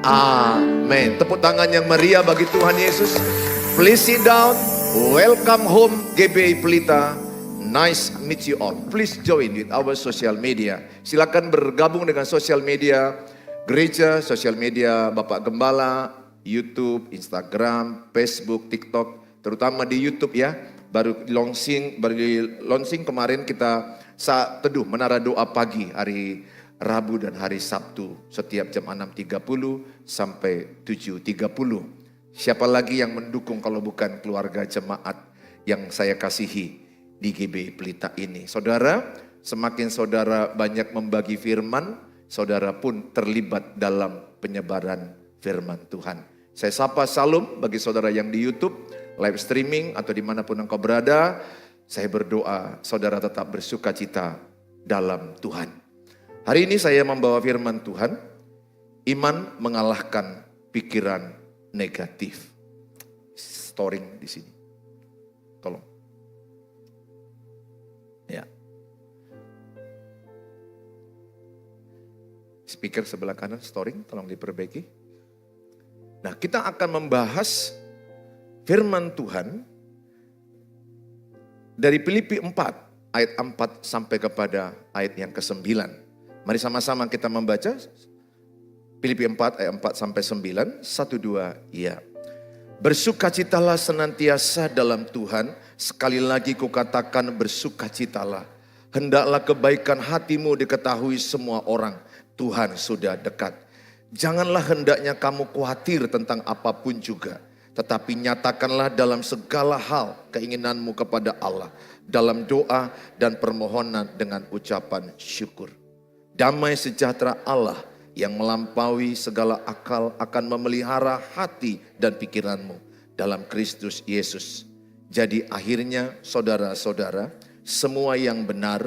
Amin. Tepuk tangan yang meriah bagi Tuhan Yesus. Please sit down. Welcome home GBI Pelita. Nice meet you all. Please join with our social media. Silakan bergabung dengan sosial media gereja, sosial media Bapak Gembala, YouTube, Instagram, Facebook, TikTok. Terutama di YouTube ya. Baru launching kemarin kita saat teduh menara doa pagi hari Rabu dan hari Sabtu setiap jam 6.30 sampai 7.30. Siapa lagi yang mendukung kalau bukan keluarga jemaat yang saya kasihi di GBI Pelita ini. Saudara, semakin saudara banyak membagi firman, saudara pun terlibat dalam penyebaran firman Tuhan. Saya sapa salam bagi saudara yang di YouTube, live streaming atau dimanapun engkau berada. Saya berdoa saudara tetap bersuka cita dalam Tuhan. Hari ini saya membawa firman Tuhan, iman mengalahkan pikiran negatif. Storing di sini. Tolong. Ya. Speaker sebelah kanan, storing, tolong diperbaiki. Nah, kita akan membahas firman Tuhan dari Filipi 4, ayat 4 sampai kepada ayat yang ke-9. Mari sama-sama kita membaca Filipi 4 ayat 4 sampai 9. 1, 2, ya. Bersukacitalah senantiasa dalam Tuhan. Sekali lagi kukatakan bersukacitalah. Hendaklah kebaikan hatimu diketahui semua orang. Tuhan sudah dekat. Janganlah hendaknya kamu khawatir tentang apapun juga. Tetapi nyatakanlah dalam segala hal keinginanmu kepada Allah. Dalam doa dan permohonan dengan ucapan syukur. Damai sejahtera Allah yang melampaui segala akal akan memelihara hati dan pikiranmu dalam Kristus Yesus. Jadi akhirnya saudara-saudara, semua yang benar,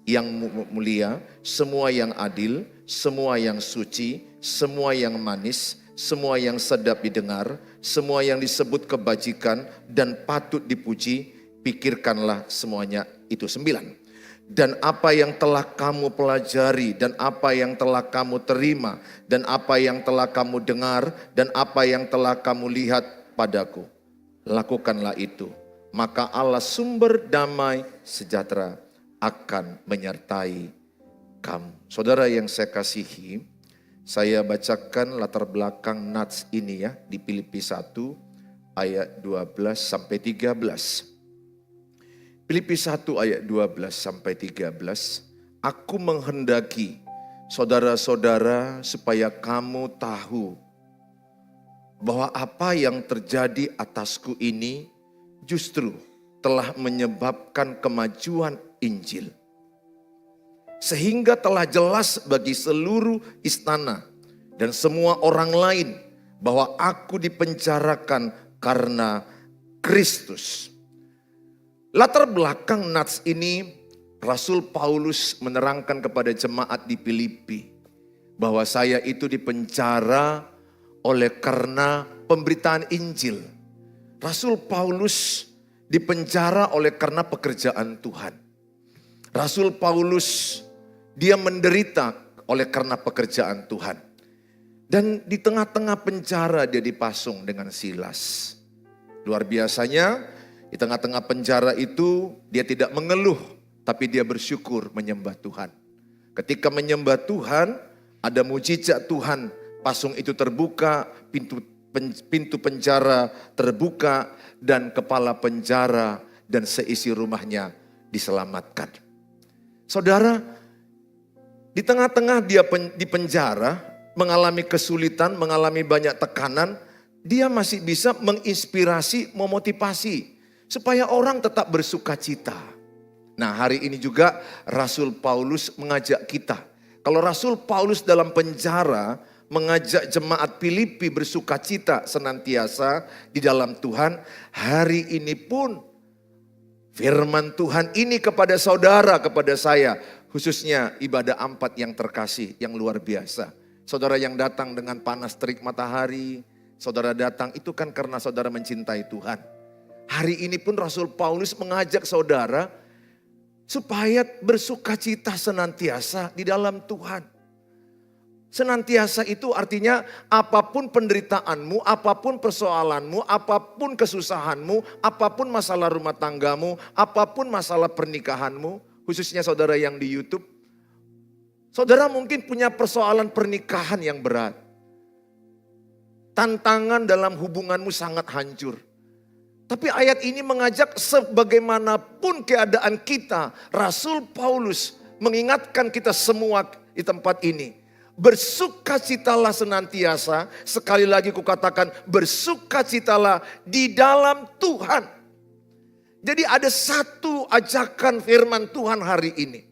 yang mulia, semua yang adil, semua yang suci, semua yang manis, semua yang sedap didengar, semua yang disebut kebajikan dan patut dipuji, pikirkanlah semuanya itu 9. Dan apa yang telah kamu pelajari, dan apa yang telah kamu terima, dan apa yang telah kamu dengar, dan apa yang telah kamu lihat padaku, lakukanlah itu. Maka Allah sumber damai sejahtera akan menyertai kamu. Saudara yang saya kasihi, saya bacakan latar belakang nats ini ya di Filipi 1 ayat 12 sampai 13. Filipi 1 ayat 12 sampai 13. Aku menghendaki saudara-saudara supaya kamu tahu bahwa apa yang terjadi atasku ini justru telah menyebabkan kemajuan Injil. Sehingga telah jelas bagi seluruh istana dan semua orang lain bahwa aku dipenjarakan karena Kristus. Latar belakang nats ini, Rasul Paulus menerangkan kepada jemaat di Filipi bahwa saya itu dipenjara oleh karena pemberitaan Injil. Rasul Paulus dipenjara oleh karena pekerjaan Tuhan. Rasul Paulus dia menderita oleh karena pekerjaan Tuhan. Dan di tengah-tengah penjara dia dipasung dengan Silas. Luar biasanya, di tengah-tengah penjara itu dia tidak mengeluh, tapi dia bersyukur menyembah Tuhan. Ketika menyembah Tuhan, ada mujizat Tuhan. Pasung itu terbuka, pintu penjara terbuka, dan kepala penjara dan seisi rumahnya diselamatkan. Saudara, di tengah-tengah dia di penjara, mengalami kesulitan, mengalami banyak tekanan, dia masih bisa menginspirasi, memotivasi supaya orang tetap bersuka cita. Nah, hari ini juga Rasul Paulus mengajak kita. Kalau Rasul Paulus dalam penjara mengajak jemaat Filipi bersuka cita senantiasa di dalam Tuhan, hari ini pun firman Tuhan ini kepada saudara, kepada saya, khususnya ibadah 4 yang terkasih, yang luar biasa. Saudara yang datang dengan panas terik matahari, saudara datang itu kan karena saudara mencintai Tuhan. Hari ini pun Rasul Paulus mengajak saudara supaya bersuka cita senantiasa di dalam Tuhan. Senantiasa itu artinya apapun penderitaanmu, apapun persoalanmu, apapun kesusahanmu, apapun masalah rumah tanggamu, apapun masalah pernikahanmu, khususnya saudara yang di YouTube. Saudara mungkin punya persoalan pernikahan yang berat. Tantangan dalam hubunganmu sangat hancur. Tapi ayat ini mengajak sebagaimanapun keadaan kita, Rasul Paulus mengingatkan kita semua di tempat ini. Bersukacitalah senantiasa, sekali lagi kukatakan bersukacitalah di dalam Tuhan. Jadi ada satu ajakan firman Tuhan hari ini.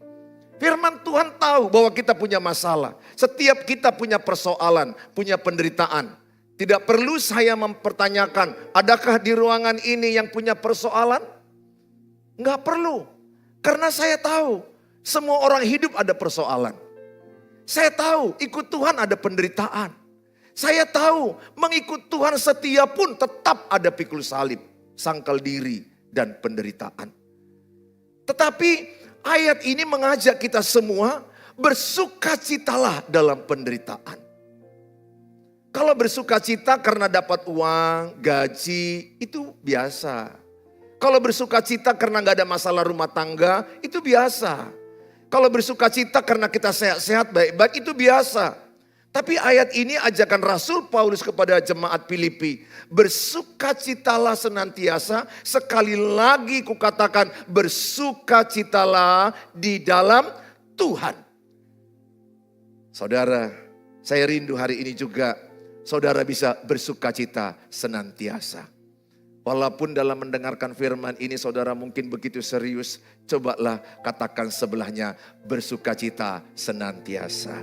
Firman Tuhan tahu bahwa kita punya masalah. Setiap kita punya persoalan, punya penderitaan. Tidak perlu saya mempertanyakan, adakah di ruangan ini yang punya persoalan? Enggak perlu. Karena saya tahu, semua orang hidup ada persoalan. Saya tahu ikut Tuhan ada penderitaan. Saya tahu mengikut Tuhan setia pun tetap ada pikul salib, sangkal diri dan penderitaan. Tetapi ayat ini mengajak kita semua bersukacitalah dalam penderitaan. Kalau bersukacita karena dapat uang, gaji, itu biasa. Kalau bersukacita karena gak ada masalah rumah tangga, itu biasa. Kalau bersukacita karena kita sehat-sehat, baik-baik, itu biasa. Tapi ayat ini ajakan Rasul Paulus kepada jemaat Filipi. Bersukacitalah senantiasa, sekali lagi kukatakan bersukacitalah di dalam Tuhan. Saudara, saya rindu hari ini juga saudara bisa bersukacita senantiasa. Walaupun dalam mendengarkan firman ini saudara mungkin begitu serius, cobalah katakan sebelahnya bersukacita senantiasa.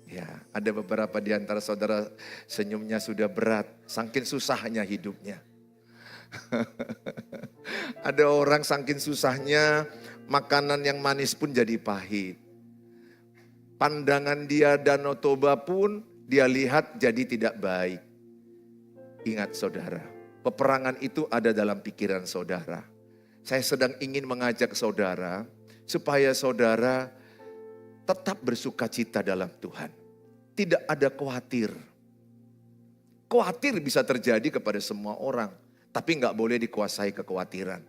Ya, ada beberapa di antara saudara senyumnya sudah berat, saking susahnya hidupnya. Ada orang saking susahnya makanan yang manis pun jadi pahit. Pandangan dia Danau Toba pun dia lihat jadi tidak baik. Ingat saudara, peperangan itu ada dalam pikiran saudara. Saya sedang ingin mengajak saudara supaya saudara tetap bersukacita dalam Tuhan. Tidak ada khawatir. Khawatir bisa terjadi kepada semua orang, tapi nggak boleh dikuasai kekhawatiran.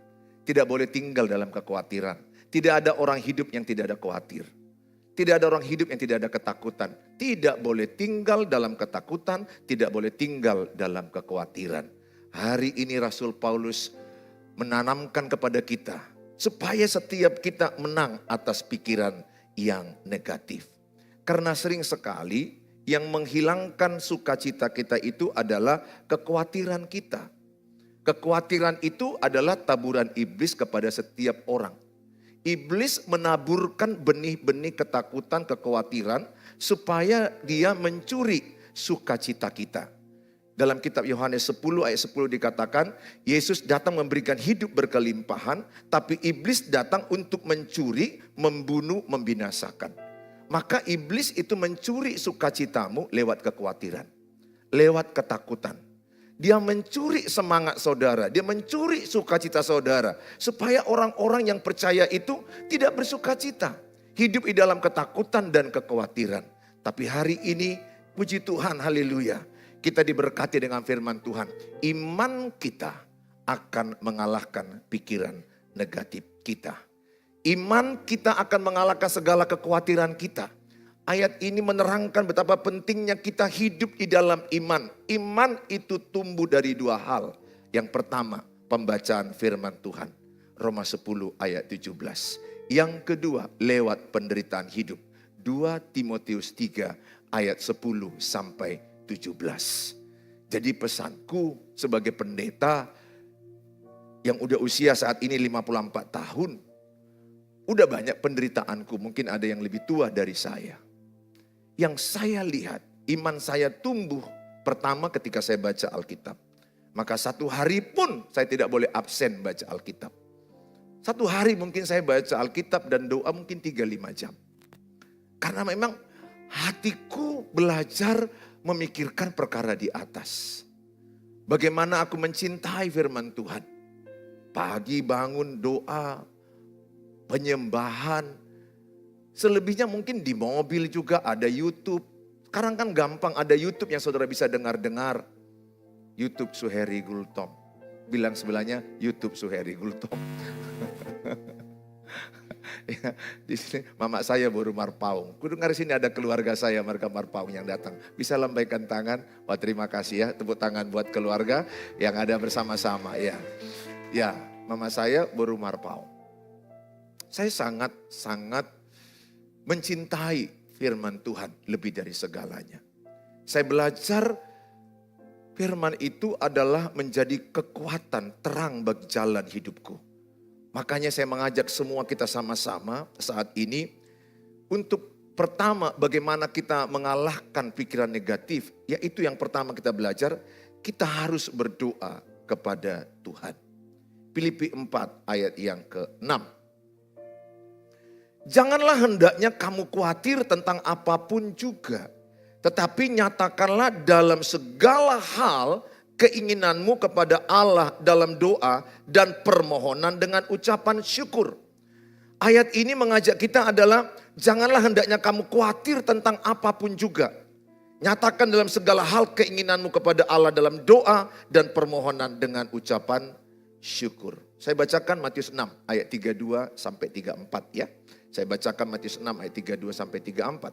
Tidak boleh tinggal dalam kekhawatiran. Tidak ada orang hidup yang tidak ada khawatir. Tidak ada orang hidup yang tidak ada ketakutan. Tidak boleh tinggal dalam ketakutan, tidak boleh tinggal dalam kekhawatiran. Hari ini Rasul Paulus menanamkan kepada kita supaya setiap kita menang atas pikiran yang negatif. Karena sering sekali yang menghilangkan sukacita kita itu adalah kekhawatiran kita. Kekhawatiran itu adalah taburan iblis kepada setiap orang. Iblis menaburkan benih-benih ketakutan, kekhawatiran supaya dia mencuri sukacita kita. Dalam kitab Yohanes 10 ayat 10 dikatakan, Yesus datang memberikan hidup berkelimpahan, tapi iblis datang untuk mencuri, membunuh, membinasakan. Maka iblis itu mencuri sukacitamu lewat kekhawatiran, lewat ketakutan. Dia mencuri semangat saudara, dia mencuri sukacita saudara. Supaya orang-orang yang percaya itu tidak bersukacita. Hidup di dalam ketakutan dan kekhawatiran. Tapi hari ini, puji Tuhan, haleluya. Kita diberkati dengan firman Tuhan. Iman kita akan mengalahkan pikiran negatif kita. Iman kita akan mengalahkan segala kekhawatiran kita. Ayat ini menerangkan betapa pentingnya kita hidup di dalam iman. Iman itu tumbuh dari dua hal. Yang pertama, pembacaan firman Tuhan. Roma 10 ayat 17. Yang kedua, lewat penderitaan hidup. 2 Timotius 3 ayat 10 sampai 17. Jadi pesanku sebagai pendeta yang udah usia saat ini 54 tahun. Udah banyak penderitaanku, mungkin ada yang lebih tua dari saya. Yang saya lihat, iman saya tumbuh pertama ketika saya baca Alkitab. Maka satu hari pun saya tidak boleh absen baca Alkitab. Satu hari mungkin saya baca Alkitab dan doa mungkin 3-5 jam. Karena memang hatiku belajar memikirkan perkara di atas. Bagaimana aku mencintai firman Tuhan. Pagi bangun doa, penyembahan, Selebihnya mungkin di mobil juga ada YouTube. Sekarang kan gampang ada YouTube yang saudara bisa dengar-dengar. YouTube Suheri Gultom. Bilang sebelahnya YouTube Suheri Gultom. Ya, di sini mama saya baru Marpaung. Ku dengar sini ada keluarga saya marga Marpaung yang datang. Bisa lambaikan tangan. Wah, terima kasih ya, tepuk tangan buat keluarga yang ada bersama-sama ya. Ya, mama saya baru Marpaung. Saya sangat mencintai firman Tuhan lebih dari segalanya. Saya belajar firman itu adalah menjadi kekuatan terang bagi jalan hidupku. Makanya saya mengajak semua kita sama-sama saat ini untuk pertama bagaimana kita mengalahkan pikiran negatif. Yaitu yang pertama kita belajar, kita harus berdoa kepada Tuhan. Filipi 4 ayat yang ke-6. Janganlah hendaknya kamu khawatir tentang apapun juga. Tetapi nyatakanlah dalam segala hal keinginanmu kepada Allah dalam doa dan permohonan dengan ucapan syukur. Ayat ini mengajak kita adalah janganlah hendaknya kamu khawatir tentang apapun juga. Nyatakan dalam segala hal keinginanmu kepada Allah dalam doa dan permohonan dengan ucapan syukur. Saya bacakan Matius 6 ayat 32 sampai 34 ya. Saya bacakan Matius 6 ayat 32 sampai 34.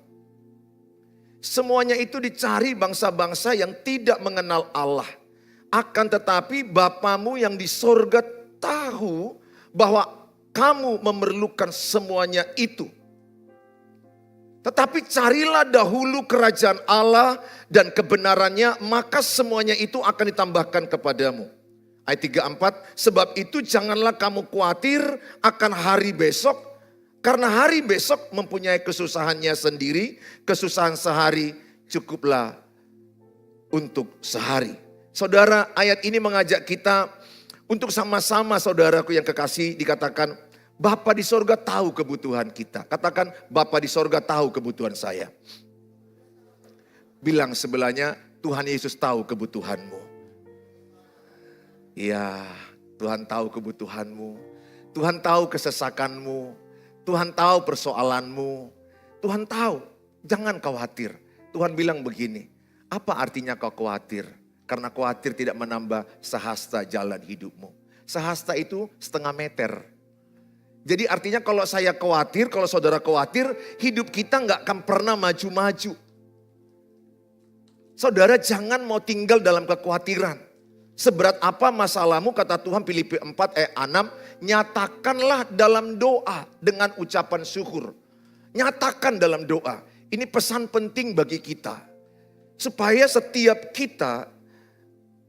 Semuanya itu dicari bangsa-bangsa yang tidak mengenal Allah. Akan tetapi Bapamu yang di sorga tahu bahwa kamu memerlukan semuanya itu. Tetapi carilah dahulu kerajaan Allah dan kebenarannya, maka semuanya itu akan ditambahkan kepadamu. Ayat 34, sebab itu janganlah kamu khawatir akan hari besok, karena hari besok mempunyai kesusahannya sendiri, kesusahan sehari cukuplah untuk sehari. Saudara, ayat ini mengajak kita untuk sama-sama saudaraku yang kekasih dikatakan, Bapa di sorga tahu kebutuhan kita. Katakan, Bapa di sorga tahu kebutuhan saya. Bilang sebelahnya, Tuhan Yesus tahu kebutuhanmu. Ya, Tuhan tahu kebutuhanmu. Tuhan tahu kesesakanmu. Tuhan tahu persoalanmu. Tuhan tahu, jangan khawatir. Tuhan bilang begini, apa artinya kau khawatir? Karena khawatir tidak menambah sehasta jalan hidupmu. Sehasta itu setengah meter. Jadi artinya kalau saya khawatir, kalau saudara khawatir, hidup kita nggak akan pernah maju-maju. Saudara jangan mau tinggal dalam kekhawatiran. Seberat apa masalahmu, kata Tuhan Filipi 4 ayat 6, nyatakanlah dalam doa dengan ucapan syukur. Nyatakan dalam doa. Ini pesan penting bagi kita. Supaya setiap kita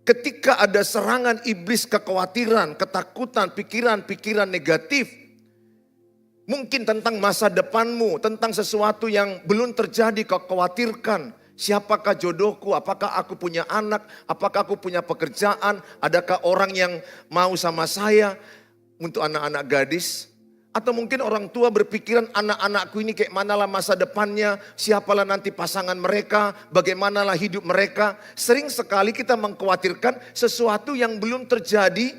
ketika ada serangan iblis kekhawatiran, ketakutan, pikiran-pikiran negatif. Mungkin tentang masa depanmu, tentang sesuatu yang belum terjadi kau khawatirkan. Siapakah jodohku, apakah aku punya anak, apakah aku punya pekerjaan, adakah orang yang mau sama saya untuk anak-anak gadis. Atau mungkin orang tua berpikiran anak-anakku ini kayak manalah masa depannya, siapalah nanti pasangan mereka, bagaimanalah hidup mereka. Sering sekali kita mengkhawatirkan sesuatu yang belum terjadi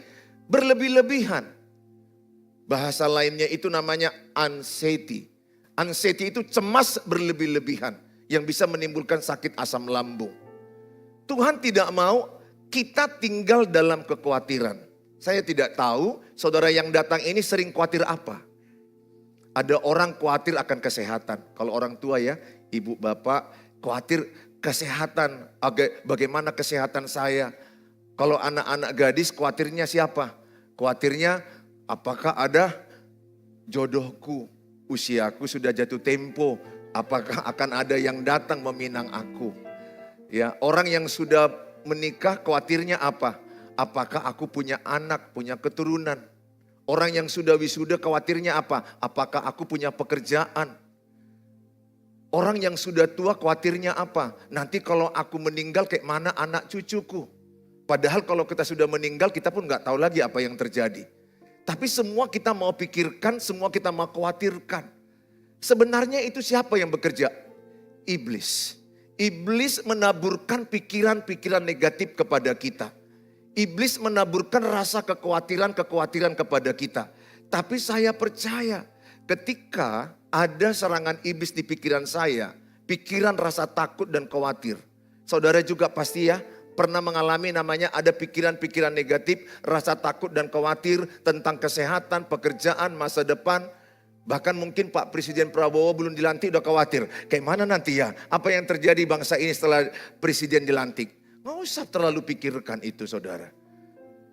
berlebih-lebihan. Bahasa lainnya itu namanya anxiety. Anxiety itu cemas berlebih-lebihan yang bisa menimbulkan sakit asam lambung. Tuhan tidak mau kita tinggal dalam kekhawatiran. Saya tidak tahu saudara yang datang ini sering khawatir apa. Ada orang khawatir akan kesehatan. Kalau orang tua ya, ibu bapak khawatir kesehatan. Bagaimana kesehatan saya. Kalau anak-anak gadis khawatirnya siapa? Khawatirnya apakah ada jodohku. Usiaku sudah jatuh tempo. Apakah akan ada yang datang meminang aku. Ya, orang yang sudah menikah khawatirnya apa? Apakah aku punya anak, punya keturunan? Orang yang sudah wisuda khawatirnya apa? Apakah aku punya pekerjaan? Orang yang sudah tua khawatirnya apa? Nanti kalau aku meninggal kayak mana anak cucuku? Padahal kalau kita sudah meninggal kita pun gak tahu lagi apa yang terjadi. Tapi semua kita mau pikirkan, semua kita mau khawatirkan. Sebenarnya itu siapa yang bekerja? Iblis. Iblis menaburkan pikiran-pikiran negatif kepada kita. Iblis menaburkan rasa kekhawatiran kepada kita. Tapi saya percaya ketika ada serangan iblis di pikiran saya. Pikiran rasa takut dan khawatir. Saudara juga pasti ya pernah mengalami namanya ada pikiran-pikiran negatif, rasa takut dan khawatir tentang kesehatan, pekerjaan, masa depan. Bahkan mungkin Pak Presiden Prabowo belum dilantik udah khawatir. Kayak mana nanti ya? Apa yang terjadi bangsa ini setelah Presiden dilantik? Nggak usah terlalu pikirkan itu saudara.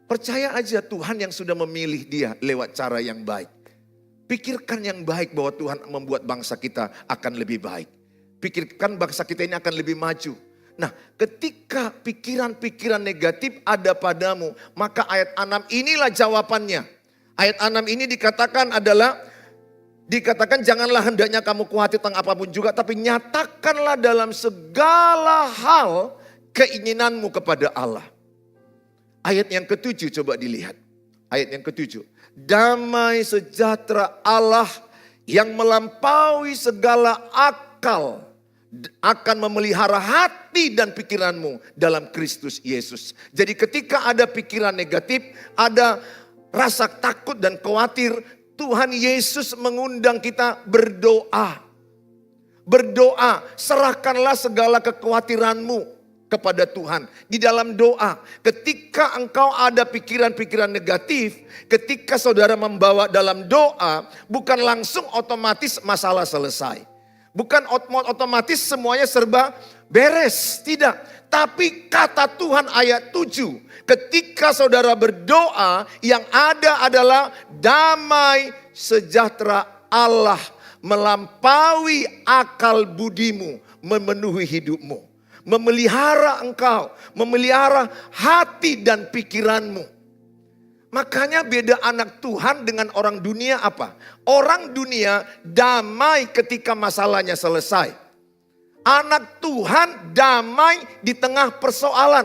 Percaya aja Tuhan yang sudah memilih dia lewat cara yang baik. Pikirkan yang baik bahwa Tuhan membuat bangsa kita akan lebih baik. Pikirkan bangsa kita ini akan lebih maju. Nah, ketika pikiran-pikiran negatif ada padamu, maka ayat 6 inilah jawabannya. Ayat 6 ini dikatakan janganlah hendaknya kamu khawatir tentang apapun juga, tapi nyatakanlah dalam segala hal keinginanmu kepada Allah. Ayat yang ketujuh coba dilihat. Ayat yang ketujuh. Damai sejahtera Allah yang melampaui segala akal akan memelihara hati dan pikiranmu dalam Kristus Yesus. Jadi ketika ada pikiran negatif, ada rasa takut dan khawatir, Tuhan Yesus mengundang kita berdoa. Berdoa, serahkanlah segala kekhawatiranmu kepada Tuhan. Di dalam doa, ketika engkau ada pikiran-pikiran negatif, ketika saudara membawa dalam doa, bukan langsung otomatis masalah selesai. Bukan otomatis semuanya serba beres, tidak. Tapi kata Tuhan ayat 7, ketika saudara berdoa, yang ada adalah damai sejahtera Allah melampaui akal budimu, memenuhi hidupmu. Memelihara engkau, memelihara hati dan pikiranmu. Makanya beda anak Tuhan dengan orang dunia apa? Orang dunia damai ketika masalahnya selesai. Anak Tuhan damai di tengah persoalan.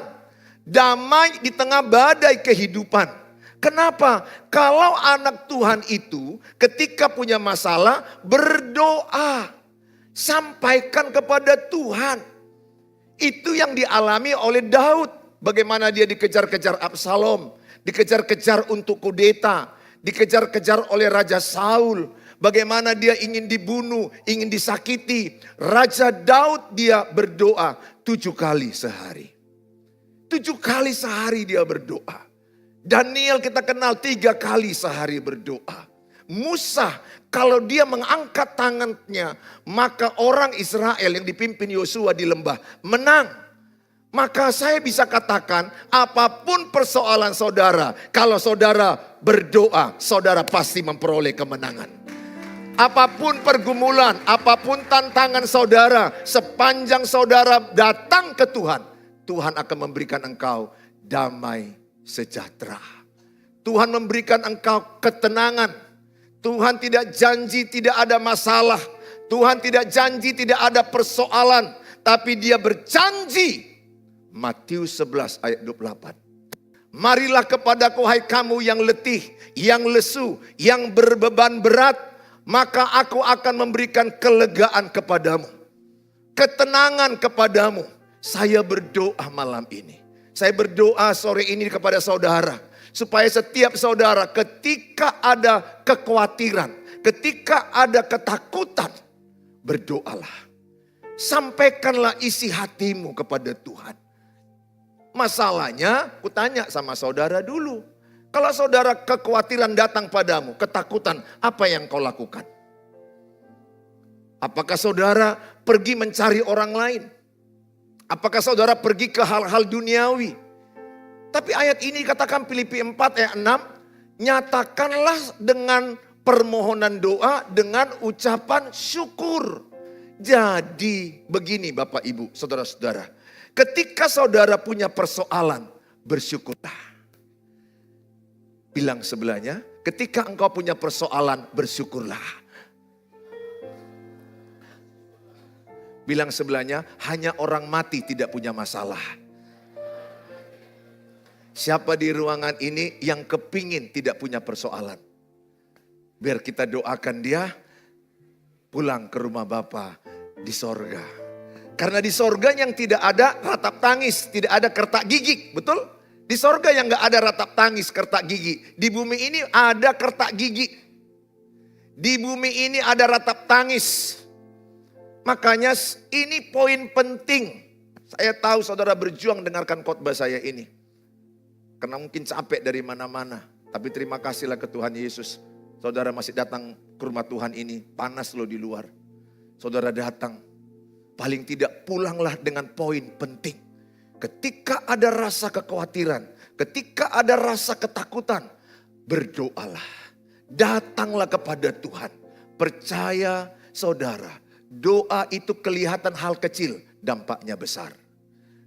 Damai di tengah badai kehidupan. Kenapa? Kalau anak Tuhan itu ketika punya masalah berdoa. Sampaikan kepada Tuhan. Itu yang dialami oleh Daud. Bagaimana dia dikejar-kejar Absalom. Dikejar-kejar untuk kudeta, dikejar-kejar oleh Raja Saul. Bagaimana dia ingin dibunuh, ingin disakiti. Raja Daud dia berdoa 7 kali sehari. 7 kali sehari dia berdoa. Daniel kita kenal 3 kali sehari berdoa. Musa kalau dia mengangkat tangannya, maka orang Israel yang dipimpin Yosua di lembah menang. Maka saya bisa katakan apapun persoalan saudara, kalau saudara berdoa, saudara pasti memperoleh kemenangan. Apapun pergumulan, apapun tantangan saudara, sepanjang saudara datang ke Tuhan, Tuhan akan memberikan engkau damai sejahtera. Tuhan memberikan engkau ketenangan. Tuhan tidak janji tidak ada masalah. Tuhan tidak janji tidak ada persoalan. Tapi dia berjanji. Matius 11 ayat 28. Marilah kepadaku hai kamu yang letih, yang lesu, yang berbeban berat, maka aku akan memberikan kelegaan kepadamu. Ketenangan kepadamu. Saya berdoa malam ini. Saya berdoa sore ini kepada saudara. Supaya setiap saudara ketika ada kekhawatiran, ketika ada ketakutan, berdoalah. Sampaikanlah isi hatimu kepada Tuhan. Masalahnya, aku tanya sama saudara dulu. Kalau saudara kekhawatiran datang padamu, ketakutan, apa yang kau lakukan? Apakah saudara pergi mencari orang lain? Apakah saudara pergi ke hal-hal duniawi? Tapi ayat ini katakan Filipi 4 ayat 6, nyatakanlah dengan permohonan doa dengan ucapan syukur. Jadi begini Bapak Ibu, saudara-saudara. Ketika saudara punya persoalan, bersyukurlah. Bilang sebelahnya, ketika engkau punya persoalan, bersyukurlah. Bilang sebelahnya, hanya orang mati tidak punya masalah. Siapa di ruangan ini yang kepingin tidak punya persoalan? Biar kita doakan dia pulang ke rumah Bapa di sorga. Karena di sorga yang tidak ada ratap tangis, tidak ada kertak gigi, betul? Di sorga yang gak ada ratap tangis, kertak gigi. Di bumi ini ada kertak gigi. Di bumi ini ada ratap tangis. Makanya ini poin penting. Saya tahu saudara berjuang dengarkan khotbah saya ini. Karena mungkin capek dari mana-mana. Tapi terima kasihlah ke Tuhan Yesus. Saudara masih datang ke rumah Tuhan ini. Panas loh di luar. Saudara datang. Paling tidak pulanglah dengan poin penting. Ketika ada rasa kekhawatiran. Ketika ada rasa ketakutan. Berdoalah. Datanglah kepada Tuhan. Percaya saudara. Doa itu kelihatan hal kecil, dampaknya besar.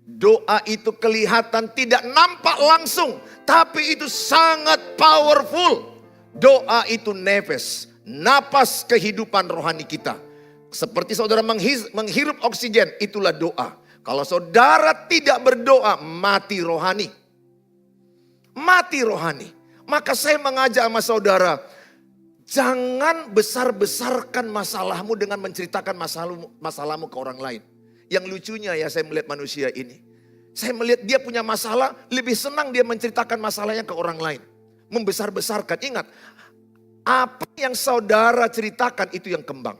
Doa itu kelihatan tidak nampak langsung, tapi itu sangat powerful. Doa itu nefes, napas kehidupan rohani kita. Seperti saudara menghirup oksigen, itulah doa. Kalau saudara tidak berdoa, mati rohani. Mati rohani. Maka saya mengajak sama saudara, jangan besar-besarkan masalahmu dengan menceritakan masalahmu ke orang lain. Yang lucunya ya saya melihat manusia ini. Saya melihat dia punya masalah, lebih senang dia menceritakan masalahnya ke orang lain. Membesar-besarkan. Ingat, apa yang saudara ceritakan itu yang kembang.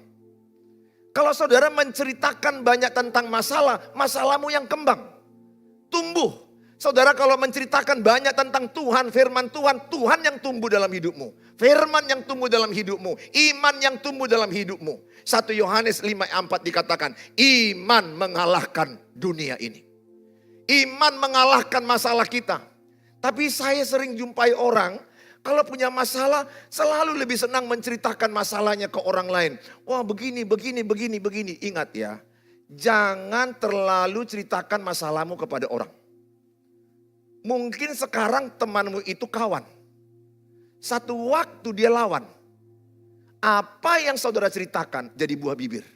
Kalau saudara menceritakan banyak tentang masalah, masalahmu yang kembang. Tumbuh. Saudara kalau menceritakan banyak tentang Tuhan, firman Tuhan, Tuhan yang tumbuh dalam hidupmu. Firman yang tumbuh dalam hidupmu. Iman yang tumbuh dalam hidupmu. 1 Yohanes 5:4 dikatakan, iman mengalahkan dunia ini. Iman mengalahkan masalah kita. Tapi saya sering jumpai orang, kalau punya masalah, selalu lebih senang menceritakan masalahnya ke orang lain. Wah begini. Ingat ya, jangan terlalu ceritakan masalahmu kepada orang. Mungkin sekarang temanmu itu kawan. Satu waktu dia lawan. Apa yang saudara ceritakan jadi buah bibir.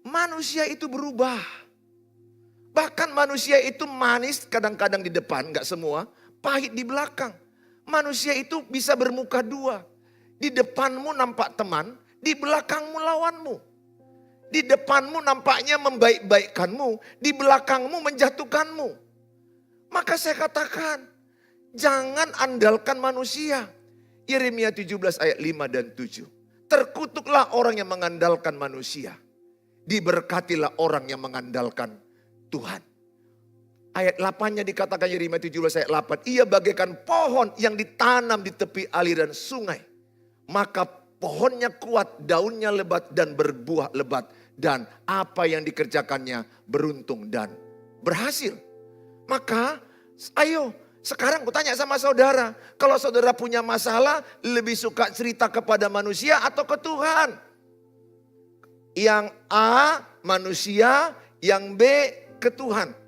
Manusia itu berubah. Bahkan manusia itu manis kadang-kadang di depan, gak semua. Pahit di belakang. Manusia itu bisa bermuka dua. Di depanmu nampak teman, di belakangmu lawanmu. Di depanmu nampaknya membaik-baikkanmu, di belakangmu menjatuhkanmu. Maka saya katakan, jangan andalkan manusia. Yeremia 17 ayat 5 dan 7. Terkutuklah orang yang mengandalkan manusia. Diberkatilah orang yang mengandalkan Tuhan. Ayat 8-nya dikatakan Yeremia 17 ayat 8. Ia bagaikan pohon yang ditanam di tepi aliran sungai. Maka pohonnya kuat, daunnya lebat dan berbuah lebat. Dan apa yang dikerjakannya beruntung dan berhasil. Maka ayo sekarang aku tanya sama saudara. Kalau saudara punya masalah lebih suka cerita kepada manusia atau ke Tuhan? Yang A manusia, yang B ke Tuhan.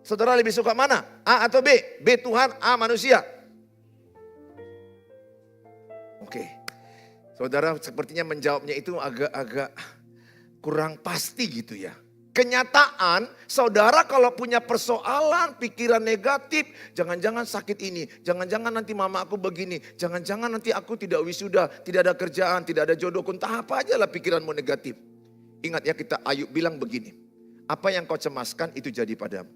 Saudara lebih suka mana? A atau B? B Tuhan, A manusia. Oke. Saudara sepertinya menjawabnya itu agak-agak kurang pasti gitu ya. Kenyataan saudara kalau punya persoalan, pikiran negatif. Jangan-jangan sakit ini, jangan-jangan nanti mama aku begini. Jangan-jangan nanti aku tidak wisuda, tidak ada kerjaan, tidak ada jodoh. Entah apa aja lah pikiranmu negatif. Ingat ya kita Ayub bilang begini. Apa yang kau cemaskan itu jadi padamu.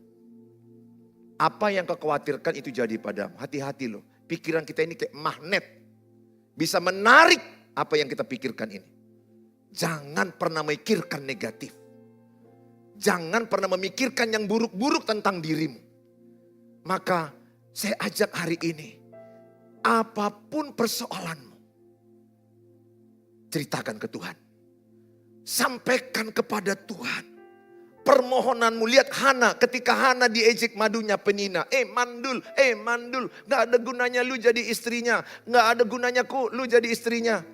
Apa yang kau khawatirkan itu jadi padamu. Hati-hati loh. Pikiran kita ini kayak magnet. Bisa menarik apa yang kita pikirkan ini. Jangan pernah memikirkan negatif. Jangan pernah memikirkan yang buruk-buruk tentang dirimu. Maka saya ajak hari ini. Apapun persoalanmu. Ceritakan ke Tuhan. Sampaikan kepada Tuhan. Permohonanmu, lihat Hana, ketika Hana diejek madunya penina. Mandul, gak ada gunanya lu jadi istrinya. Gak ada gunanya lu jadi istrinya.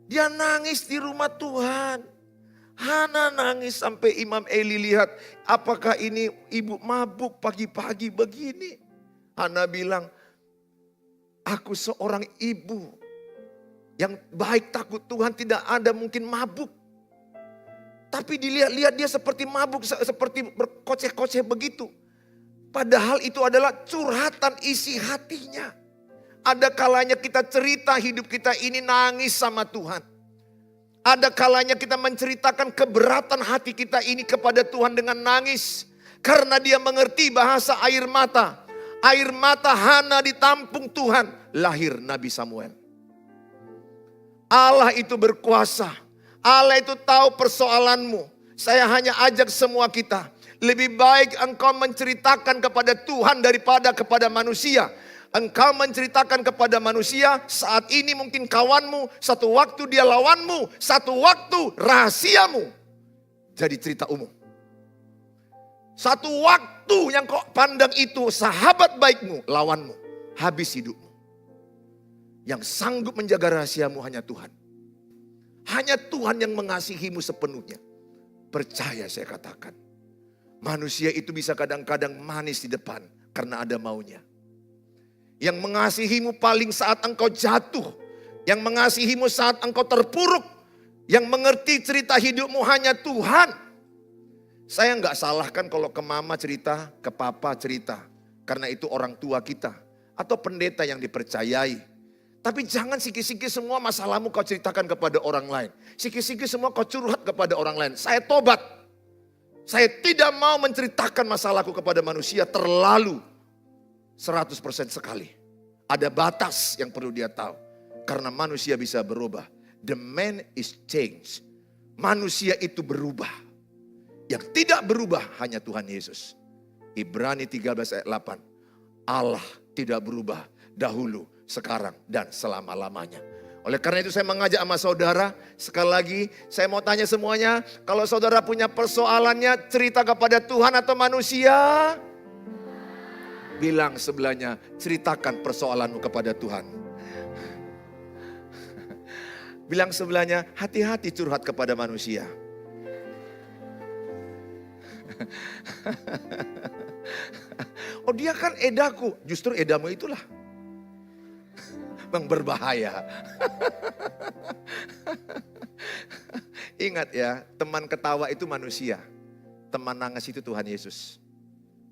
Dia nangis di rumah Tuhan. Hana nangis sampai Imam Eli lihat, apakah ini ibu mabuk pagi-pagi begini. Hana bilang, aku seorang ibu yang baik takut Tuhan, tidak ada mungkin mabuk. Tapi dilihat-lihat dia seperti mabuk, seperti berkoceh-koceh begitu. Padahal itu adalah curhatan isi hatinya. Ada kalanya kita cerita hidup kita ini nangis sama Tuhan. Ada kalanya kita menceritakan keberatan hati kita ini kepada Tuhan dengan nangis. Karena dia mengerti bahasa air mata. Air mata Hana ditampung Tuhan. Lahir Nabi Samuel. Allah itu berkuasa. Allah itu tahu persoalanmu. Saya hanya ajak semua kita, lebih baik engkau menceritakan kepada Tuhan daripada kepada manusia. Engkau menceritakan kepada manusia, saat ini mungkin kawanmu, satu waktu dia lawanmu, satu waktu rahasiamu jadi cerita umum. Satu waktu yang kau pandang itu sahabat baikmu, lawanmu, habis hidupmu. Yang sanggup menjaga rahasiamu hanya Tuhan. Hanya Tuhan yang mengasihimu sepenuhnya. Percaya saya katakan. Manusia itu bisa kadang-kadang manis di depan karena ada maunya. Yang mengasihimu paling saat engkau jatuh. Yang mengasihimu saat engkau terpuruk. Yang mengerti cerita hidupmu hanya Tuhan. Saya nggak salahkan kalau ke mama cerita, ke papa cerita. Karena itu orang tua kita. Atau pendeta yang dipercayai. Tapi jangan sikit-sikit semua masalahmu kau ceritakan kepada orang lain. Sikit-sikit semua kau curhat kepada orang lain. Saya tobat. Saya tidak mau menceritakan masalahku kepada manusia terlalu 100% sekali. Ada batas yang perlu dia tahu. Karena manusia bisa berubah. The man is changed. Manusia itu berubah. Yang tidak berubah hanya Tuhan Yesus. Ibrani 13 ayat 8. Allah tidak berubah dahulu, sekarang, dan selama-lamanya. Oleh karena itu saya mengajak sama saudara, sekali lagi saya mau tanya semuanya, kalau saudara punya persoalannya cerita kepada Tuhan atau manusia? Bilang sebelahnya, ceritakan persoalanmu kepada Tuhan. Bilang sebelahnya, hati-hati curhat kepada manusia. Oh dia kan edaku, justru edamu itulah yang berbahaya. Ingat ya, teman ketawa itu manusia. Teman nangis itu Tuhan Yesus.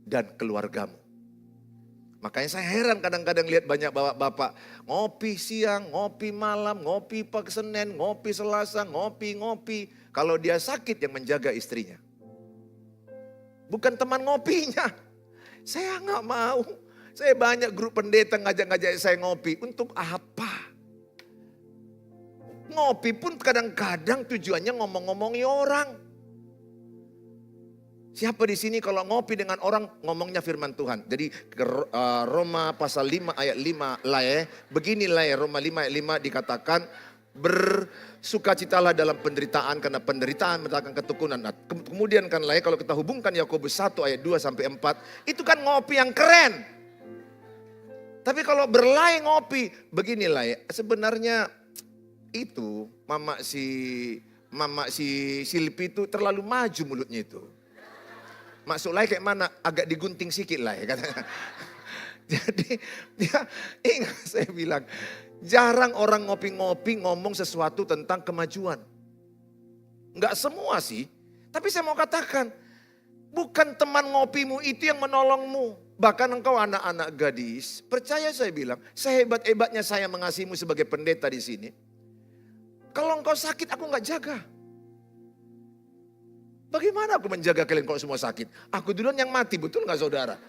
Dan keluargamu. Makanya saya heran kadang-kadang lihat banyak bapak-bapak. Ngopi siang, ngopi malam, ngopi pagi Senin, ngopi Selasa, ngopi. Kalau dia sakit yang menjaga istrinya. Bukan teman ngopinya. Saya nggak mau. Saya banyak grup pendeta ngajak-ngajak saya ngopi. Untuk apa? Ngopi pun kadang-kadang tujuannya ngomong-ngomongi orang. Siapa di sini kalau ngopi dengan orang ngomongnya firman Tuhan. Jadi Roma pasal 5 ayat 5 lah ya. Beginilah ya Roma 5 ayat 5 dikatakan. Bersukacitalah dalam penderitaan karena penderitaan mendatangkan ketekunan. Nah, kemudian kan lah ya kalau kita hubungkan Yakobus 1 ayat 2 sampai 4. Itu kan ngopi yang keren. Tapi kalau berlai ngopi, beginilah ya. Sebenarnya itu mama si Silpi itu terlalu maju mulutnya itu. Maksudnya kayak mana? Agak digunting sikit lah ya katanya. Jadi dia ingat saya bilang, jarang orang ngopi-ngopi ngomong sesuatu tentang kemajuan. Enggak semua sih. Tapi saya mau katakan, bukan teman ngopimu itu yang menolongmu. Bahkan engkau anak-anak gadis, percaya saya bilang, sehebat-hebatnya saya mengasihimu sebagai pendeta di sini. Kalau engkau sakit, aku nggak jaga. Bagaimana aku menjaga kalian kalau semua sakit? Aku duluan yang mati, betul nggak saudara?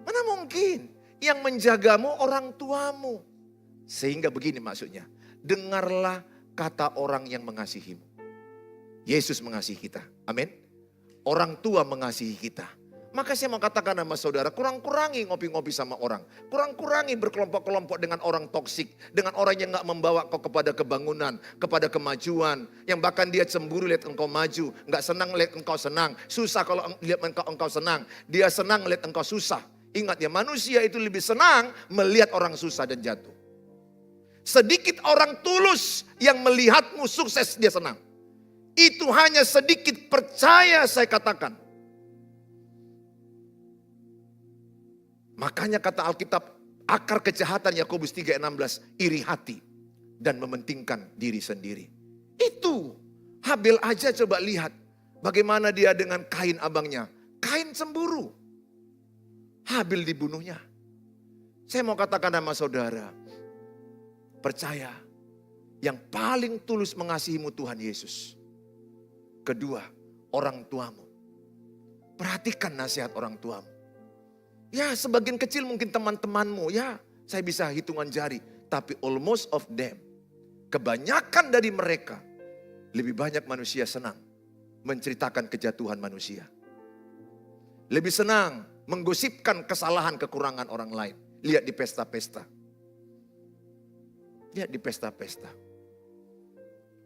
Mana mungkin? Yang menjagamu orang tuamu. Sehingga begini maksudnya, dengarlah kata orang yang mengasihimu. Yesus mengasihi kita, amin. Orang tua mengasihi kita. Maka saya mau katakan sama saudara, kurang-kurangi ngopi-ngopi sama orang. Kurang-kurangi berkelompok-kelompok dengan orang toksik. Dengan orang yang gak membawa kau kepada kebangunan, kepada kemajuan. Yang bahkan dia cemburu lihat engkau maju. Gak senang lihat engkau senang. Susah kalau lihat engkau senang. Dia senang lihat engkau susah. Ingat ya, manusia itu lebih senang melihat orang susah dan jatuh. Sedikit orang tulus yang melihatmu sukses dia senang. Itu hanya sedikit, percaya saya katakan. Makanya kata Alkitab, akar kejahatan Yakobus 3:16, iri hati dan mementingkan diri sendiri. Itu Habil aja coba lihat bagaimana dia dengan Kain abangnya. Kain cemburu, Habil dibunuhnya. Saya mau katakan sama saudara, percaya yang paling tulus mengasihimu Tuhan Yesus. Kedua, orang tuamu. Perhatikan nasihat orang tuamu. Ya sebagian kecil mungkin teman-temanmu, ya saya bisa hitungan jari. Tapi almost of them, kebanyakan dari mereka, lebih banyak manusia senang menceritakan kejatuhan manusia. Lebih senang menggosipkan kesalahan kekurangan orang lain. Lihat di pesta-pesta. Lihat di pesta-pesta.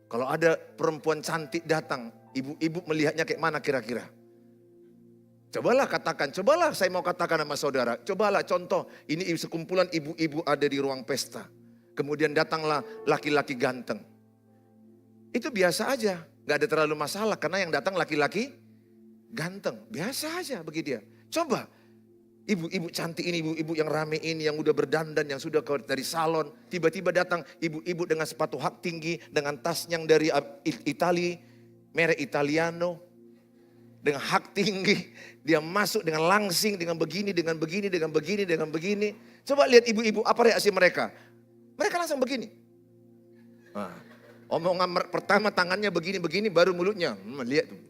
Kalau ada perempuan cantik datang, ibu-ibu melihatnya kayak mana kira-kira? Cobalah katakan, cobalah saya mau katakan sama saudara. Cobalah contoh, ini sekumpulan ibu-ibu ada di ruang pesta. Kemudian datanglah laki-laki ganteng. Itu biasa aja, gak ada terlalu masalah karena yang datang laki-laki ganteng. Biasa aja bagi dia. Coba, ibu-ibu cantik ini, ibu-ibu yang rame ini, yang udah berdandan, yang sudah keluar dari salon. Tiba-tiba datang ibu-ibu dengan sepatu hak tinggi, dengan tas yang dari Itali, merek Italiano. Dengan hak tinggi, dia masuk dengan langsing, dengan begini, dengan begini, dengan begini, dengan begini. Coba lihat ibu-ibu, apa reaksi mereka? Mereka langsung begini. Nah, omongan pertama tangannya begini-begini, baru mulutnya. Lihat tuh.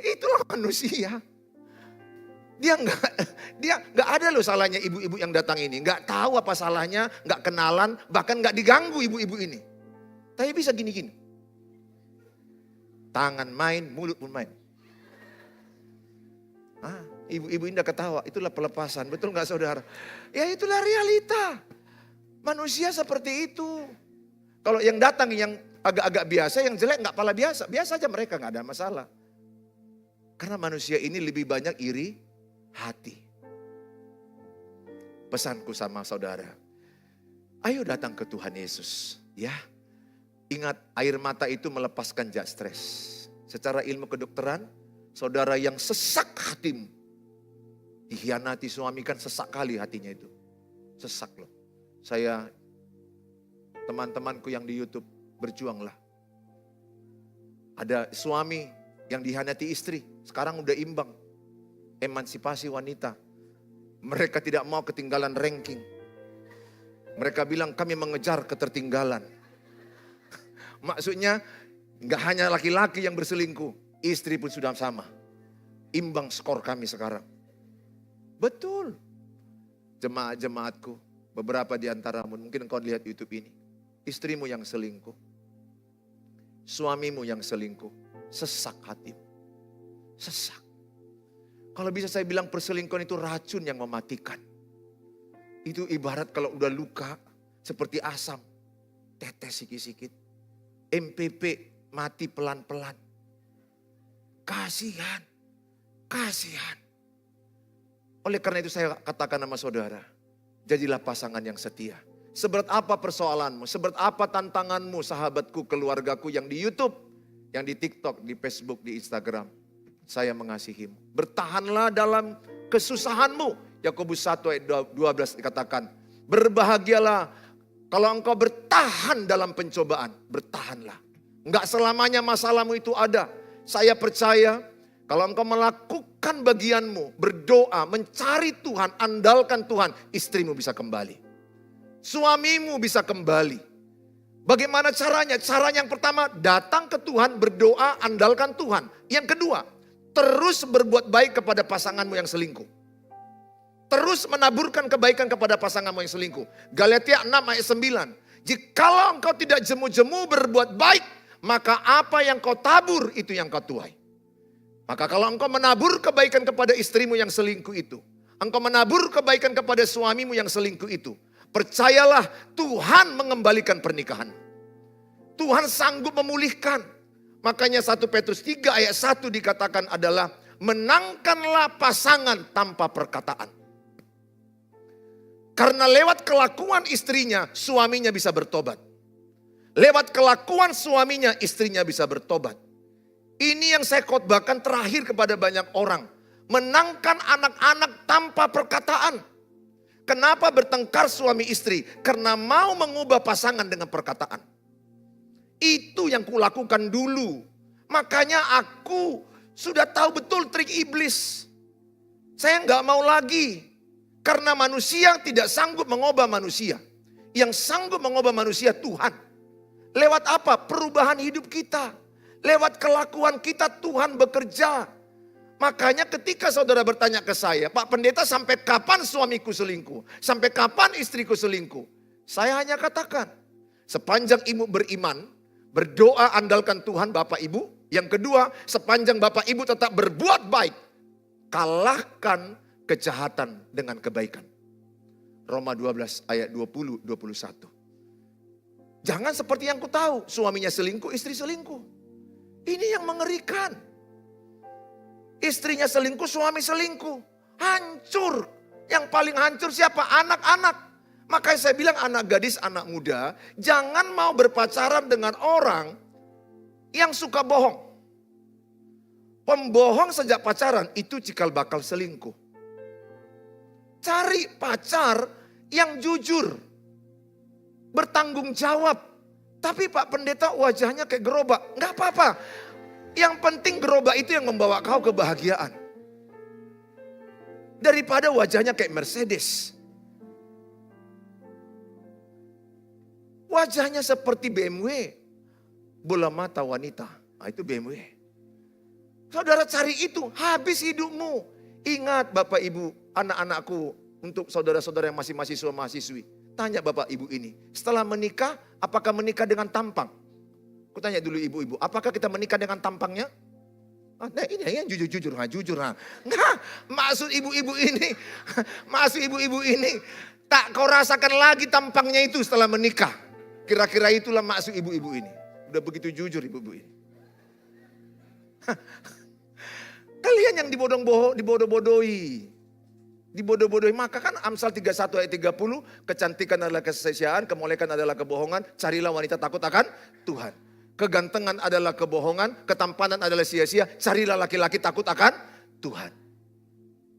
Itulah manusia. Dia nggak ada loh salahnya ibu-ibu yang datang ini. Nggak tahu apa salahnya, nggak kenalan, bahkan nggak diganggu ibu-ibu ini. Tapi bisa gini-gini. Tangan main, mulut pun main. Ibu-ibu indah ketawa, itulah pelepasan. Betul nggak saudara? Ya itulah realita. Manusia seperti itu. Kalau yang datang yang agak-agak biasa, yang jelek nggak pala biasa. Biasa aja mereka, nggak ada masalah. Karena manusia ini lebih banyak iri hati. Pesanku sama saudara, ayo datang ke Tuhan Yesus. Ya. Ingat, air mata itu melepaskan zat stres. Secara ilmu kedokteran, saudara yang sesak hatimu, dikhianati suami kan sesak kali hatinya itu. Sesak loh. Saya, teman-temanku yang di YouTube, berjuanglah. Ada suami yang dikhianati istri, sekarang udah imbang. Emansipasi wanita. Mereka tidak mau ketinggalan ranking. Mereka bilang kami mengejar ketertinggalan. Maksudnya gak hanya laki-laki yang berselingkuh, istri pun sudah sama. Imbang skor kami sekarang. Betul. Jemaat-jemaatku, beberapa di antaramu, mungkin engkau lihat YouTube ini. Istrimu yang selingkuh. Suamimu yang selingkuh. Sesak hatimu. Sesak. Kalau bisa saya bilang perselingkuhan itu racun yang mematikan. Itu ibarat kalau udah luka, seperti asam. Tetes sikit-sikit. MPP mati pelan-pelan. Kasihan. Kasihan. Oleh karena itu saya katakan sama saudara, jadilah pasangan yang setia. Seberat apa persoalanmu, seberat apa tantanganmu, sahabatku, keluargaku yang di YouTube, yang di TikTok, di Facebook, di Instagram. Saya mengasihimu. Bertahanlah dalam kesusahanmu. Yakobus 1 ayat 12 dikatakan, berbahagialah kalau engkau bertahan dalam pencobaan, bertahanlah. Enggak selamanya masalahmu itu ada. Saya percaya kalau engkau melakukan bagianmu, berdoa, mencari Tuhan, andalkan Tuhan, istrimu bisa kembali. Suamimu bisa kembali. Bagaimana caranya? Caranya yang pertama, datang ke Tuhan, berdoa, andalkan Tuhan. Yang kedua, terus berbuat baik kepada pasanganmu yang selingkuh. Terus menaburkan kebaikan kepada pasanganmu yang selingkuh. Galatia 6 ayat 9. Jikalau engkau tidak jemu-jemu berbuat baik, maka apa yang kau tabur itu yang kau tuai. Maka kalau engkau menabur kebaikan kepada istrimu yang selingkuh itu, engkau menabur kebaikan kepada suamimu yang selingkuh itu, percayalah Tuhan mengembalikan pernikahan. Tuhan sanggup memulihkan. Makanya 1 Petrus 3 ayat 1 dikatakan adalah menangkanlah pasangan tanpa perkataan. Karena lewat kelakuan istrinya, suaminya bisa bertobat. Lewat kelakuan suaminya, istrinya bisa bertobat. Ini yang saya khotbahkan terakhir kepada banyak orang. Menangkan anak-anak tanpa perkataan. Kenapa bertengkar suami istri? Karena mau mengubah pasangan dengan perkataan. Itu yang kulakukan dulu. Makanya aku sudah tahu betul trik iblis. Saya nggak mau lagi. Karena manusia tidak sanggup mengubah manusia. Yang sanggup mengubah manusia Tuhan. Lewat apa? Perubahan hidup kita. Lewat kelakuan kita Tuhan bekerja. Makanya ketika saudara bertanya ke saya, Pak Pendeta sampai kapan suamiku selingkuh? Sampai kapan istriku selingkuh? Saya hanya katakan, Sepanjang ibu beriman, berdoa andalkan Tuhan Bapak Ibu. Yang kedua, sepanjang Bapak Ibu tetap berbuat baik, kalahkan kejahatan dengan kebaikan. Roma 12 ayat 20-21. Jangan seperti yang ku tahu, suaminya selingkuh, istri selingkuh. Ini yang mengerikan. Istrinya selingkuh, suami selingkuh. Hancur. Yang paling hancur siapa? Anak-anak. Makanya saya bilang anak gadis, anak muda, jangan mau berpacaran dengan orang yang suka bohong. Pembohong sejak pacaran itu cikal bakal selingkuh. Cari pacar yang jujur. Bertanggung jawab. Tapi Pak Pendeta wajahnya kayak gerobak. Enggak apa-apa. Yang penting gerobak itu yang membawa kau kebahagiaan. Daripada wajahnya kayak Mercedes. Wajahnya seperti BMW. Bola mata wanita. Nah, itu BMW. Saudara cari itu, habis hidupmu. Ingat Bapak Ibu, anak-anakku, untuk saudara-saudara yang masih mahasiswa-mahasiswi. Tanya Bapak Ibu ini, setelah menikah, apakah menikah dengan tampang? Aku tanya dulu ibu-ibu, apakah kita menikah dengan tampangnya? Nah ini yang jujur-jujur, jujur. Enggak, maksud ibu-ibu ini, tak kau rasakan lagi tampangnya itu setelah menikah. Kira-kira itulah maksud ibu-ibu ini. Udah begitu jujur ibu-ibu ini. Kalian yang dibodoh-bodohi. Dibodoh-bodohi. Maka kan Amsal 31 ayat 30. Kecantikan adalah kesia-siaan, kemolekan adalah kebohongan. Carilah wanita takut akan Tuhan. Kegantengan adalah kebohongan, ketampanan adalah sia-sia. Carilah laki-laki takut akan Tuhan.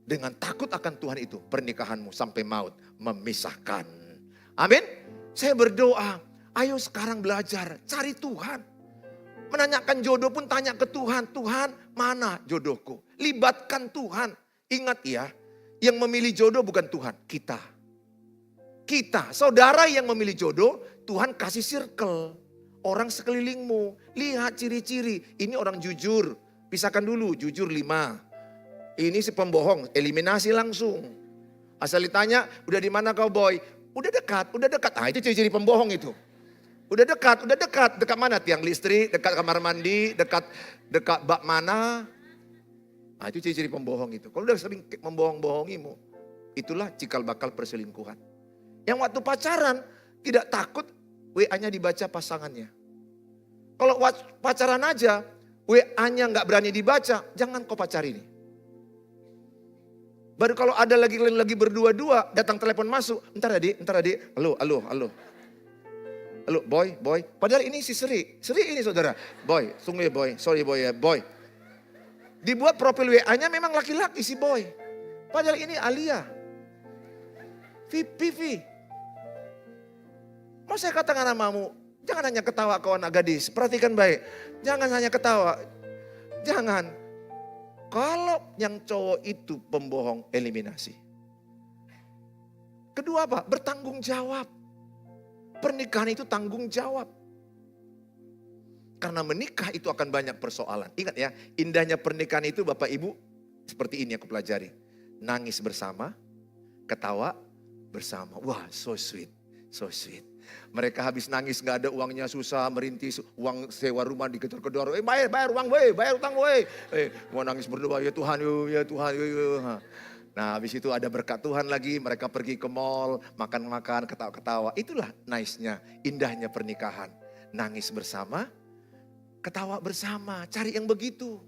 Dengan takut akan Tuhan itu, pernikahanmu sampai maut memisahkan. Amin. Saya berdoa, ayo sekarang belajar, cari Tuhan. Menanyakan jodoh pun tanya ke Tuhan. Tuhan, mana jodohku? Libatkan Tuhan. Ingat ya, yang memilih jodoh bukan Tuhan, kita. Kita, saudara yang memilih jodoh, Tuhan kasih circle. Orang sekelilingmu, lihat ciri-ciri. Ini orang jujur, pisahkan dulu, jujur 5. Ini si pembohong, eliminasi langsung. Asal ditanya, udah di mana kau boy? Udah dekat. Ah itu ciri-ciri pembohong itu. Udah dekat. Dekat mana? Tiang listrik, dekat kamar mandi, dekat bak mana? Nah itu ciri-ciri pembohong itu. Kalau udah sering membohong-bohongimu, itulah cikal bakal perselingkuhan. Yang waktu pacaran tidak takut WA-nya dibaca pasangannya. Kalau pacaran aja WA-nya nggak berani dibaca, jangan kau pacari nih. Baru kalau ada lagi berdua-dua, datang telepon masuk, entar adik, halo, boy. Padahal ini si Sri ini saudara. Boy, tunggu ya boy, sorry boy ya, boy. Dibuat profil WA-nya memang laki-laki si boy. Padahal ini Alia. Vivi. Mau saya katakan namamu, jangan hanya ketawa kau anak gadis. Perhatikan baik, jangan hanya ketawa. Jangan. Kalau yang cowok itu pembohong, eliminasi. Kedua apa? Bertanggung jawab. Pernikahan itu tanggung jawab. Karena menikah itu akan banyak persoalan. Ingat ya, indahnya pernikahan itu Bapak Ibu, seperti ini aku pelajari. Nangis bersama, ketawa bersama. Wah, so sweet. Mereka habis nangis gak ada uangnya, susah, merintis, uang sewa rumah dikejar-kejar. Bayar uang, bayar utang, mau nangis berdoa, ya Tuhan. Nah habis itu ada berkat Tuhan lagi, mereka pergi ke mall, makan-makan, ketawa-ketawa. Itulah nice-nya, indahnya pernikahan. Nangis bersama, ketawa bersama, cari yang begitu.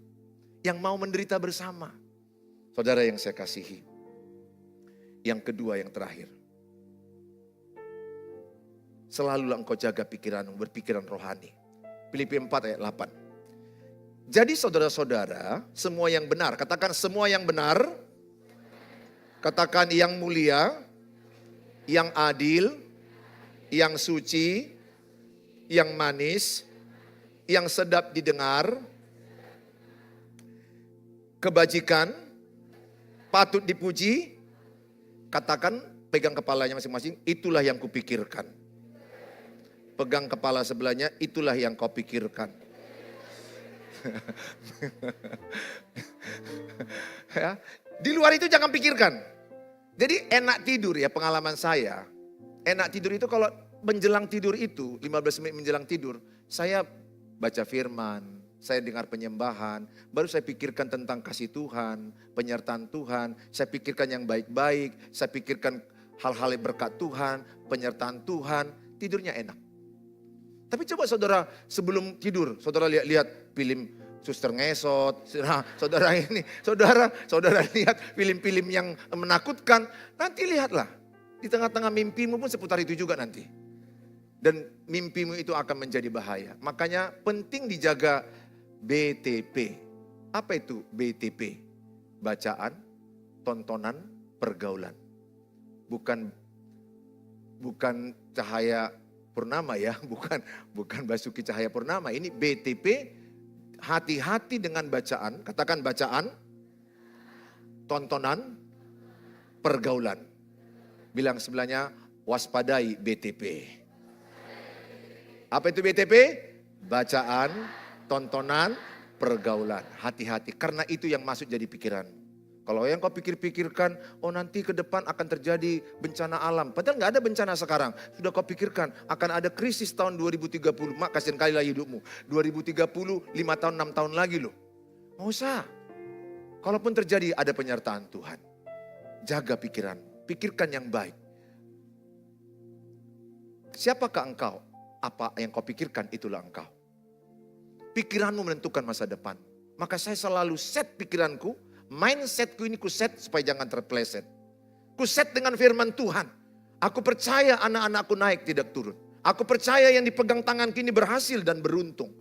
Yang mau menderita bersama. Saudara yang saya kasihi. Yang kedua, yang terakhir. Selalulah engkau jaga pikiranmu, berpikiran rohani. Filipi 4 ayat 8. Jadi saudara-saudara, semua yang benar. Katakan semua yang benar. Katakan yang mulia, yang adil, yang suci, yang manis, yang sedap didengar, kebajikan, patut dipuji. Katakan, pegang kepalanya masing-masing, itulah yang kupikirkan. Pegang kepala sebelahnya, itulah yang kau pikirkan. Ya, di luar itu jangan pikirkan. Jadi enak tidur ya, pengalaman saya. Enak tidur itu kalau menjelang tidur itu, 15 menit menjelang tidur, saya baca firman, saya dengar penyembahan, baru saya pikirkan tentang kasih Tuhan, penyertaan Tuhan, saya pikirkan yang baik-baik, saya pikirkan hal-hal yang berkat Tuhan, penyertaan Tuhan, tidurnya enak. Tapi coba saudara sebelum tidur, saudara lihat film Suster Ngesot, nah, saudara lihat film-film yang menakutkan, nanti lihatlah. Di tengah-tengah mimpimu pun seputar itu juga nanti. Dan mimpimu itu akan menjadi bahaya. Makanya penting dijaga BTP. Apa itu BTP? Bacaan, tontonan, pergaulan. Bukan Cahaya Purnama ya, bukan Basuki Cahaya Purnama. Ini BTP, hati-hati dengan bacaan. Katakan bacaan, tontonan, pergaulan. Bilang sebelahnya, waspadai BTP. Apa itu BTP? Bacaan, tontonan, pergaulan. Hati-hati, karena itu yang masuk jadi pikiran. Kalau yang kau pikir-pikirkan, oh nanti ke depan akan terjadi bencana alam. Padahal nggak ada bencana sekarang. Sudah kau pikirkan, akan ada krisis tahun 2030. Mak, kasihan kali lah hidupmu. 2030, 5 tahun, 6 tahun lagi loh. Nggak usah. Kalaupun terjadi, ada penyertaan Tuhan. Jaga pikiran. Pikirkan yang baik. Siapakah engkau? Apa yang kau pikirkan itulah engkau. Pikiranmu menentukan masa depan. Maka saya selalu set pikiranku, mindsetku ini ku set supaya jangan terpeleset. Ku set dengan firman Tuhan. Aku percaya anak-anakku naik tidak turun. Aku percaya yang dipegang tanganku ini berhasil dan beruntung.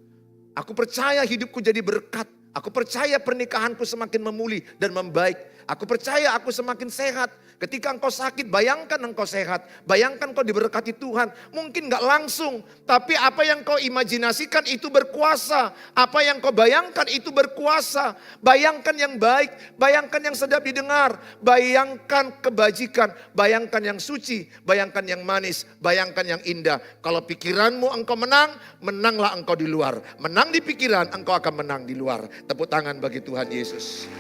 Aku percaya hidupku jadi berkat. Aku percaya pernikahanku semakin memulih dan membaik. Aku percaya aku semakin sehat. Ketika engkau sakit, bayangkan engkau sehat. Bayangkan engkau diberkati Tuhan. Mungkin gak langsung, tapi apa yang kau imajinasikan itu berkuasa. Apa yang kau bayangkan itu berkuasa. Bayangkan yang baik, bayangkan yang sedap didengar. Bayangkan kebajikan, bayangkan yang suci, bayangkan yang manis, bayangkan yang indah. Kalau pikiranmu engkau menang, menanglah engkau di luar. Menang di pikiran, engkau akan menang di luar. Tepuk tangan bagi Tuhan Yesus.